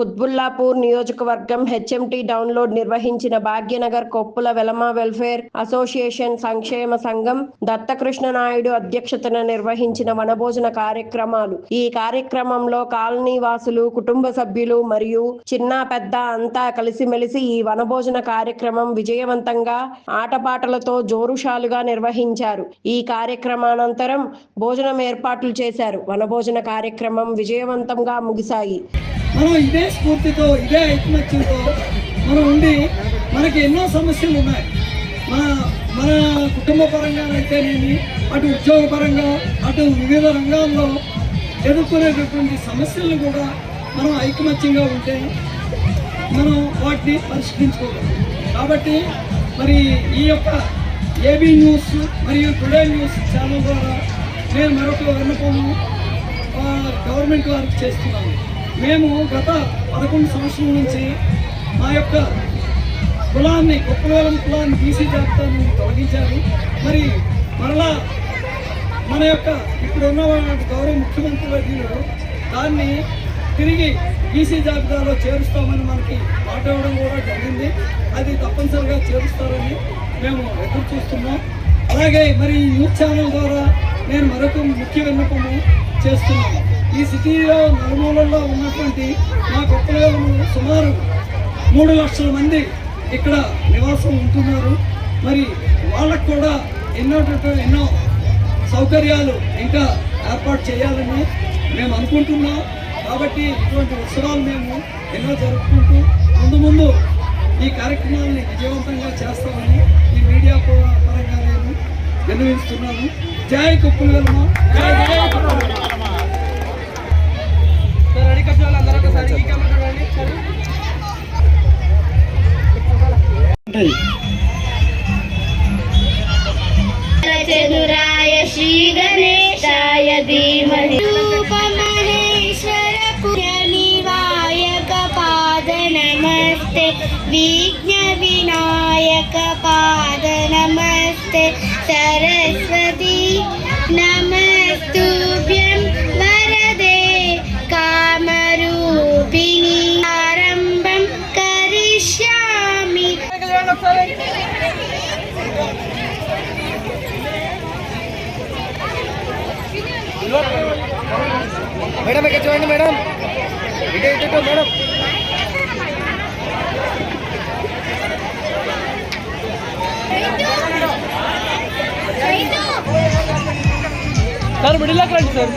కుత్బుల్లాపూర్ నియోజకవర్గం HMT download నిర్వహించిన Bhagyanagar Koppula Velama welfare association సంక్షేమ సంఘం దత్తకృష్ణ నాయుడు అధ్యక్షతన నిర్వహించిన వనభోజన కార్యక్రమాలు. ఈ కార్యక్రమంలో కాలనీ వాసులు, కుటుంబ సభ్యులు మరియు చిన్న పెద్ద అంతా కలిసిమెలిసి ఈ వనభోజన కార్యక్రమం విజయవంతంగా ఆటపాటలతో జోరుషాలుగా నిర్వహించారు. ఈ కార్యక్రమానంతరం భోజనం ఏర్పాట్లు చేశారు. వనభోజన కార్యక్రమం విజయవంతంగా ముగిశాయి. మనం ఇదే స్ఫూర్తితో, ఇదే ఐకమత్యంతో మనం ఉండి, మనకి ఎన్నో సమస్యలు ఉన్నాయి. మన కుటుంబ పరంగా అయితేనేమి, అటు ఉద్యోగ పరంగా, అటు వివిధ రంగాల్లో ఎదుర్కొనేటటువంటి సమస్యలను కూడా మనం ఐకమత్యంగా ఉంటే మనం వాటిని పరిష్కరించుకోగలం. కాబట్టి మరి ఈ యొక్క ఏబీ న్యూస్ మరియు టుడే న్యూస్ ఛానల్ ద్వారా నేను మరొక విన్నపము గవర్నమెంట్ వారికి చేస్తున్నాము. మేము గత 11 సంవత్సరాల నుంచి మా యొక్క కులాన్ని, కొప్పలవేలం కులాన్ని బీసీ జాబితా నుండి తొలగించారు. మరి మరలా మన యొక్క ఇప్పుడున్న గౌరవ ముఖ్యమంత్రి వర్యులు దాన్ని తిరిగి బీసీ జాబితాలో చేరుస్తామని మనకి మాట ఇవ్వడం కూడా జరిగింది. అది తప్పనిసరిగా చేరుస్తారని మేము ఎదురు చూస్తున్నాం. అలాగే మరి ఈ న్యూస్ ఛానల్ ద్వారా నేను మరొక ముఖ్య విన్నపము చేస్తున్నాను. ఈ సిటీలో నలుమూలల్లో ఉన్నటువంటి మా కొప్పలవేలం సుమారు 3 లక్షల మంది ఇక్కడ నివాసం ఉంటున్నారు. మరి వాళ్ళకు కూడా ఎన్నో సౌకర్యాలు ఇంకా ఏర్పాటు చేయాలని మేము అనుకుంటున్నాం. కాబట్టి ఇటువంటి ఉత్సవాలు మేము ఎన్నో జరుపుకుంటూ ముందు ఈ కార్యక్రమాన్ని విజయవంతంగా చేస్తామని ఈ మీడియా పరంగా నేను విన్నవిస్తున్నాను. జై కొప్పలవేలమ, జై కొప్పలవేలమ. చతురాయ శ్రీ గణేశాయ ధీమహి రూపమహేశ్వర పుణ్యనివాయక పాద నమస్తే విఘ్న వినాయక పాద నమస్తే సరస్వతి నమస్తుభ్యం వరదే కామరూపిణి ఆరంభం కరిష్యామి. మేడం ఇక్కడ చూడండి మేడం, ఇటు మేడం. సార్ మిడిల్ రండి సార్.